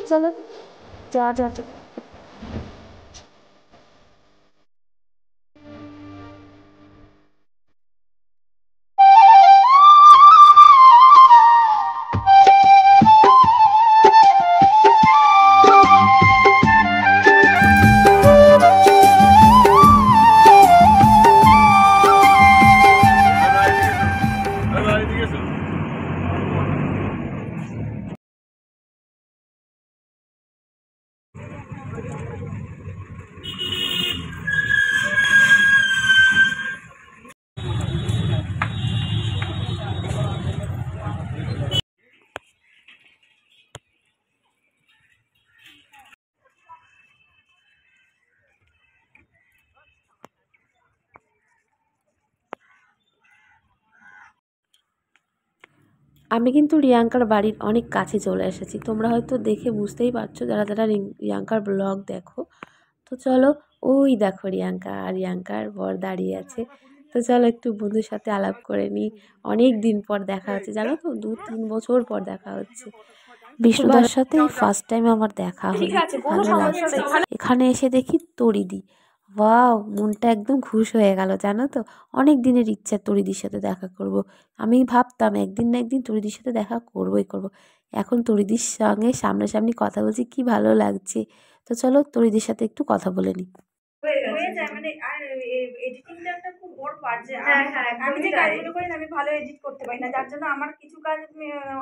चलो जा जा আমি কিন্তু রিয়াঙ্কার বাড়ির অনেক কাছে চলে এসেছি। তোমরা হয়তো দেখে বুঝতেই পারছো যারা যারা রিয়াঙ্কার ব্লগ দেখো। তো চলো, ওই দেখো রিয়াঙ্কা আর রিয়াঙ্কার বর দাঁড়িয়ে আছে। তো চলো একটু বন্ধুর সাথে আলাপ করে নিই। অনেক দিন পর দেখা হচ্ছে, জানো তো, 2-3 বছর পর দেখা হচ্ছে। বিষ্ণুদার সাথে ফার্স্ট টাইম আমার দেখা হলো, ভালো লাগছে। এখানে এসে দেখি তরিদি, ওয়াও, মনটা একদম খুশ হয়ে গেল, জানো তো। অনেক দিনের ইচ্ছা তরিদির সাথে দেখা করব। আমি ভাবতাম একদিন না একদিন তরিদির সাথে দেখা করবই করব। এখন তরিদির সঙ্গে সামনাসামনি কথা বলছি, কি ভালো লাগছে। তো চলো তরিদির সাথে একটু কথা বলে নিই। হয়ে যায় মানে আর এডিটিংটা একটা খুব বড় পার্ট যে আমি যে কাজগুলো করি না আমি ভালো এডিট করতে পারি না, যার জন্য আমার কিছু কাজ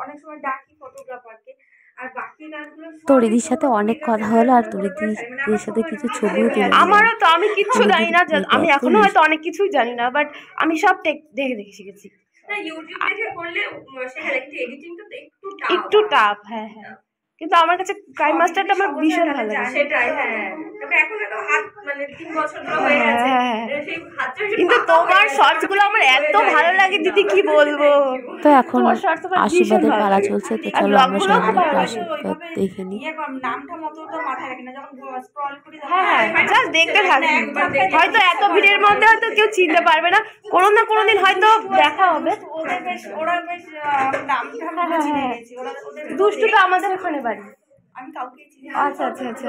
অনেক সময় ডাকি ফটোগ্রাফারকে, আর বাকি কাজগুলো তরিদির সাথে অনেক কথা হলো আর তরিদির সাথে কিছু ছবিও তুলে। আমারও তো, আমি কিচ্ছু জানি না, আমি এখনো হয়তো অনেক কিছুই জানি না, বাট আমি সব দেখে দেখে শিখেছি। না ইউটিউব দেখে করলে শেখা যায়, কিন্তু এডিটিংটা তো একটু একটু টাফ। হ্যাঁ হ্যাঁ, কিন্তু আমার কাছে ক্রাইম মাস্টারটা আমার ভীষণ ভালো লাগে। সেটাই, হ্যাঁ। তবে এখন তো হাত মানে 3 বছর ধরে হয়ে গেছে। সেই হাতটা কিন্তু তোমার শর্টস গুলো আমার এত ভালো লাগে দিদি, কি বলবো। তো এখন আশীর্বাদের পালা চলছে, তো চলো আমরা সবাই মিলে একটু আশীর্বাদ দেখে নিই। নামটা মতো তো মাথায় রাখি না, যখন স্ক্রল করি হ্যাঁ জাস্ট দেখতে থাকি। হয়তো এত ভিড়ের মধ্যে হয়তো কেউ চিনতে পারবে না, কোনো না কোনো দিন হয়তো দেখা হবে। ওরা বেশ নামটা চিনে গেছি। দুষ্টু তো আমাদের ওখানে বাড়ি। আমি কাউকে চিনি না। আচ্ছা আচ্ছা আচ্ছা,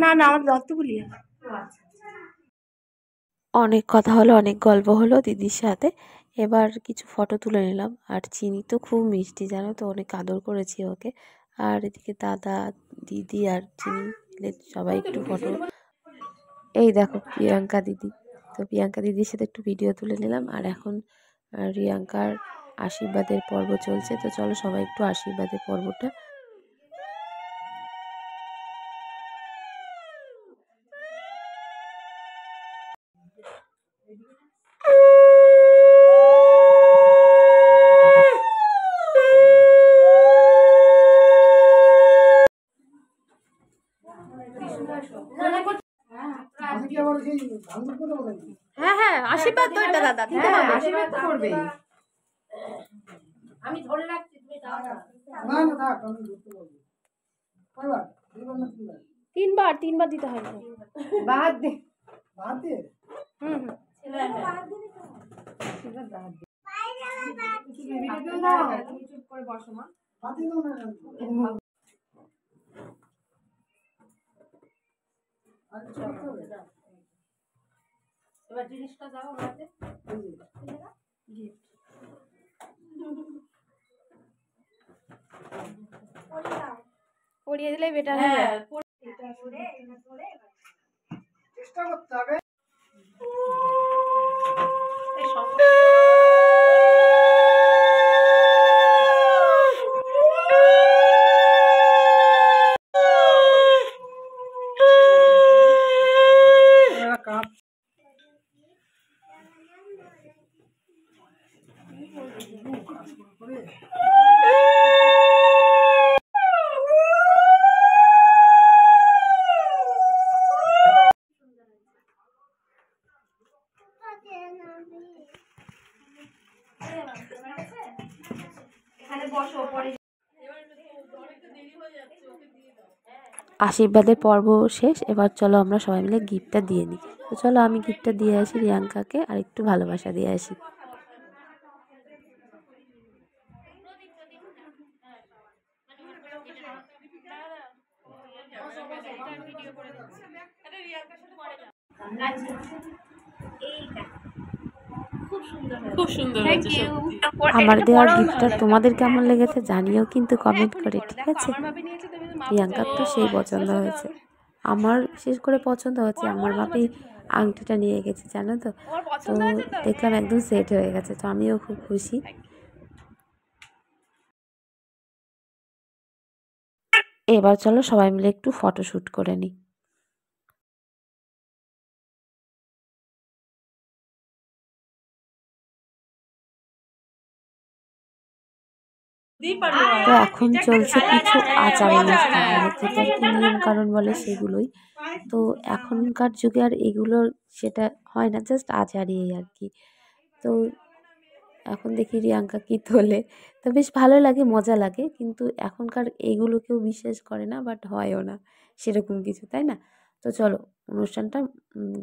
না না আমাদের দত্তগুলিয়া। অনেক কথা হলো, অনেক গল্প হলো দিদির সাথে। এবার কিছু ফটো তুলে নিলাম। আর চিনি তো খুব মিষ্টি, জানো তো, অনেক আদর করেছি ওকে। আর এদিকে দাদা, দিদি আর চিনি মিলে সবাই একটু ফটো। এই দেখো প্রিয়াঙ্কা দিদি, তো প্রিয়াঙ্কা দিদির সাথে একটু ভিডিও তুলে নিলাম। আর এখন রিয়াঙ্কার আশীর্বাদের পর্ব চলছে, তো চলো সবাই একটু আশীর্বাদের পর্বটা। হ্যাঁ হ্যাঁ, আশীর্বাদ তো এটা দাদা, আশীর্বাদ তো করবে। আমি ধরে রাখছি, তুমি দাও না। না না থাক, আমি ধরতে পারবো। কয়বার? দুইবার না তিনবার? তিনবার দিতে হয় না। বাদ দে। বাদ দে? হুম হুম। তুমি চুপ করে বসো মা। বাদ দে দাও না। আচ্ছা এবার জিনিসটা দাও ওনাতে। পড়িয়ে দিলেই বেটার হবে। চেষ্টা করতে হবে। আশীর্বাদের পর্ব শেষ। এবার চলো আমরা সবাই মিলে গিফটটা দিয়ে নিই। তো চলো আমি গিফটটা দিয়ে আসি রিয়াঙ্কাকে, আর একটু ভালোবাসা দিয়ে আসি। আমার দেওয়া গিফটটা তোমাদের কেমন লেগেছে জানিও কিন্তু কমেন্ট করে, ঠিক আছে। প্রিয়াঙ্কার তো সেই পছন্দ হয়েছে, আমার বিশেষ করে পছন্দ হচ্ছে। আমার মাপেই আংটিটা নিয়ে গেছে, জানো তো। তো দেখলাম একদম সেট হয়ে গেছে, তো আমিও খুব খুশি। এবার চলো সবাই মিলে একটু ফটোশ্যুট করে নিই। তো এখন চলছে কিছু আচার অনুষ্ঠান, মানে যেটা কি নিয়ম কারণ বলে সেগুলোই। তো এখনকার যুগে আর এগুলো সেটা হয় না, জাস্ট আচারই আর কি। তো এখন দেখি রিয়াঙ্কা কি তোলে, তো বেশ ভালো লাগে, মজা লাগে। কিন্তু এখনকার এইগুলো কেউ বিশ্বাস করে না, বাট হয়ও না সেরকম কিছু, তাই না। তো চলো অনুষ্ঠানটা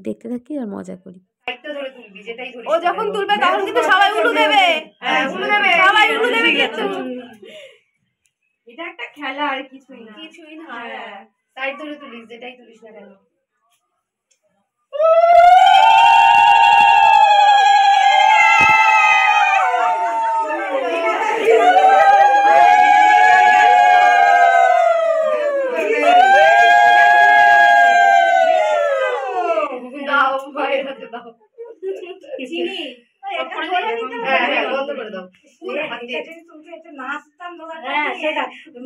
দেখতে থাকি আর মজা করি। ও যখন তুলবে তখন কিন্তু সবাই উলু দেবে। উলু দেবে, সবাই উলু দেবে কিন্তু। এটা একটা খেলা আর কিছুই না। সাইড ধরে তুলিস, যেটাই তুলিস না কেন।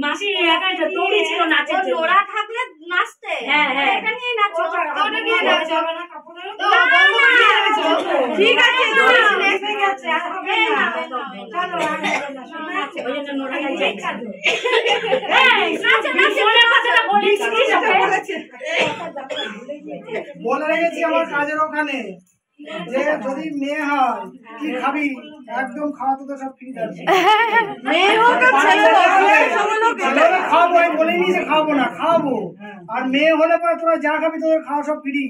মাসি একাই তো দৌড়ি ছিল নাচের জন্য। ওরা থাকলে নাচতে। হ্যাঁ হ্যাঁ, এটা নিয়ে নাচো। ওটা নিয়ে নাচো। ঠিক আছে বলে রেখেছি আমার কাজের ওখানে যে যদি মেয়ে হয় কি খাবি, একদম খাওয়াতে তো সব ফ্রি থাকবে। খাওয়াবো, আমি বলিনি যে খাওয়াবো না, খাওয়াবো। আর মেয়ে হলে পরে তোরা যা খাবি তোদের খাওয়া সব ফ্রি।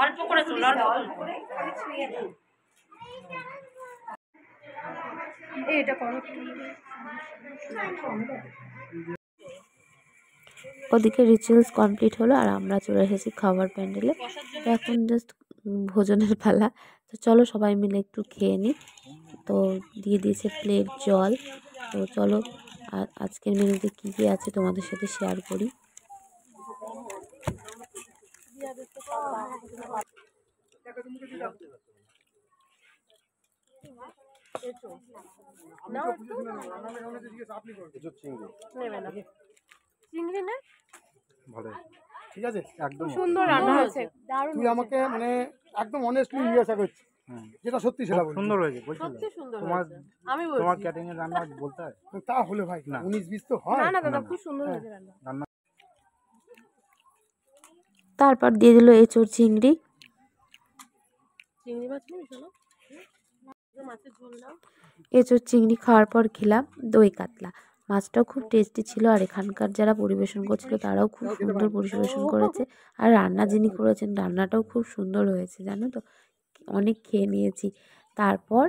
অল্প করে তোল, অল্প করে। এটা করো। ওদিকে রিচুয়ালস কমপ্লিট হলো আর আমরা চলে এসেছি খাবার প্যান্ডেলে। তো এখন জাস্ট ভোজনের পালা। তো চলো সবাই মিলে একটু খেয়ে নিই। তো দিয়ে দিয়েছে প্লেট জল। তো চলো আজকের মেনুতে কী কী আছে তোমাদের সাথে শেয়ার করি। চিংড়ি না ভালো, ঠিক আছে, একদম সুন্দর রান্না হয়েছে। তুই আমাকে মানে একদম অনেস্টলি জিজ্ঞাসা করছিস, যেটা সত্যি সেটা বল। সুন্দর হয়েছে, বলছি সত্যি সুন্দর তোমার হয়েছে। আমি তোমার বলছি ক্যাটারিং এর রান্না বলতে হয় তাহলে ভাই না। 19-20 তো হয় না না দাদা, খুব সুন্দর হয়েছে রান্না। রান্না তারপর দিয়ে দিল এঁচোড় চিংড়ি। চিংড়ি মাছ নিবি শোনো, মাছের ঝোল দাও। এঁচোড় চিংড়ি খাওয়ার পর খেলাম দই কাতলা। মাছটাও খুব টেস্টি ছিল আর এখানকার যারা পরিবেশন করছিল তারাও খুব সুন্দর পরিবেশন করেছে। আর রান্না যিনি করেছেন রান্নাটাও খুব সুন্দর হয়েছে, জানো তো, অনেক খেয়ে নিয়েছি। তারপর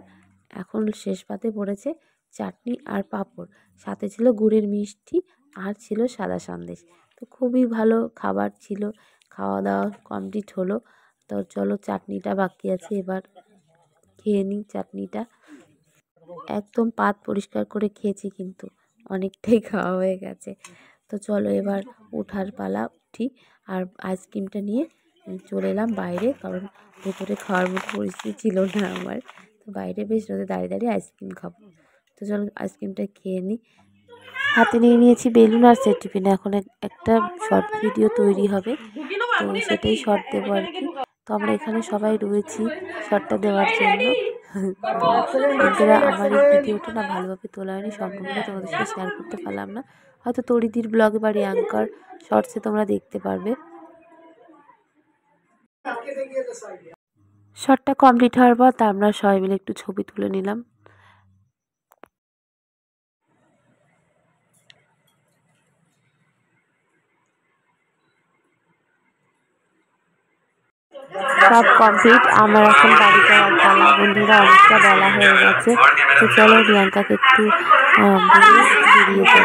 এখন শেষ পাতে পড়েছে চাটনি আর পাঁপড়, সাথে ছিল গুড়ের মিষ্টি আর ছিল সাদা সন্দেশ। তো খুবই ভালো খাবার ছিল। খাওয়া দাওয়া কমপ্লিট হলো। তো চলো চাটনিটা বাকি আছে, এবার খেয়ে নিই চাটনিটা। একদম পাত পরিষ্কার করে খেয়েছি, কিন্তু অনেকটাই খাওয়া হয়ে গেছে। তো চলো এবার ওঠার পালা, উঠি। আর আইসক্রিমটা নিয়ে চলে এলাম বাইরে, কারণ ভেতরে খাওয়ার মতো পরিস্থিতি ছিল না আমার। তো বাইরে বেশ রোদে দাঁড়িয়ে দাঁড়িয়ে আইসক্রিম খাবো। তো চলো আইসক্রিমটা খেয়ে নিই। হাতে নিয়ে নিয়েছি বেলুন আর সেট টিফিন। এখন একটা শর্ট ভিডিও তৈরি হবে, তো সেটাই শর্ট দেবো আর কি। তো আমরা এখানে সবাই রয়েছি শর্টটা দেওয়ার জন্য। বন্ধুরা আমার এই ভিডিওটা না ভালোভাবে তোলা হয়নি, সম্পূর্ণটা তোমাদের সাথে শেয়ার করতে পারলাম না। হয়তো তরিদির ব্লগে বা রিয়াঙ্কার শর্টসে তোমরা দেখতে পারবে। শর্টটা কমপ্লিট হওয়ার পর তা আমরা সবাই মিলে একটু ছবি তুলে নিলাম। সব কমপ্লিট, আমার এখন বাড়ি যাওয়ার পালা। বন্ধুরা অনেকটা বেলা হয়ে গেছে, তো চলো রিয়াঙ্কাকে একটু বেরিয়ে যাই।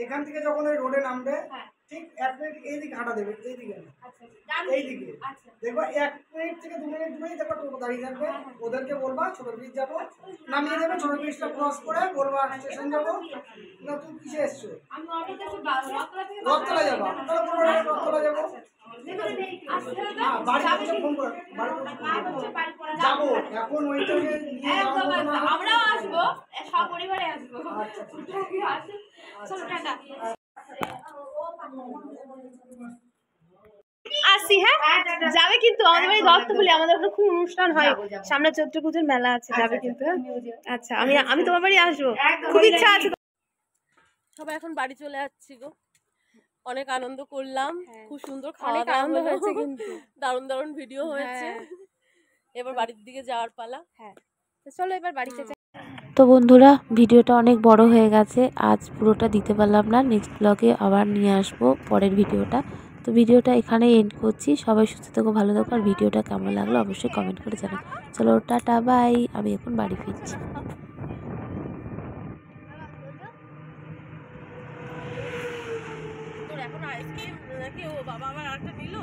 এখান থেকে যখন ওই রোডে নামবে ঠিক 1 মিনিট এইদিকে হাঁটা দেবে, এইদিকে এইদিকে দেখবা 1 মিনিট থেকে 2 মিনিট দূরেই দেখবা টোটো দাঁড়িয়ে থাকবে। ওদেরকে বলবা ছোট ব্রিজ যাবো, নামিয়ে দেবে। ছোট ব্রিজটা ক্রস করে বলবা স্টেশন যাবো। না তুমি কিসে এসছো? রথতলা যাবা, তাহলে বলবো রথতলা যাবো। বাড়ি থেকে ফোন করে যাবো। এখন ওইটাকে আমরাও আসবো, সপরিবারে আসবো। আসি, হ্যাঁ যাবে কিন্তু আমাদের বাড়ি দত্তপুলি, আমাদের ওখানে খুব অনুষ্ঠান হয়, সামনে চৈত্র পুজোর মেলা আছে, যাবে কিন্তু। আচ্ছা আমি তোমার বাড়ি আসবো, খুব ইচ্ছা আছে। সবাই এখন বাড়ি চলে যাচ্ছি গো, অনেক আনন্দ করলাম, খুব সুন্দর খাওয়া অনেক আনন্দ হয়েছে কিন্তু, দারুণ দারুণ ভিডিও হয়েছে। এবার বাড়ির দিকে যাওয়ার পালা। হ্যাঁ চলো এবার বাড়িতে যাই। তো বন্ধুরা ভিডিওটা অনেক বড় হয়ে গেছে, আজ পুরোটা দিতে পারলাম না। নেক্সট ব্লগে আবার নিয়ে আসবো পরের ভিডিওটা। তো ভিডিওটা এখানেই এন্ড করছি। সবাই সুস্থ থেকো, ভালো থেকো। আর ভিডিওটা কেমন লাগলো অবশ্যই কমেন্ট করে জানাও। চলো টাটা বাই, আমি এখন বাড়ি ফিরছি। তোর এখন আইসক্রিম নাকি ও বাবা আমার আরেকটা নিল?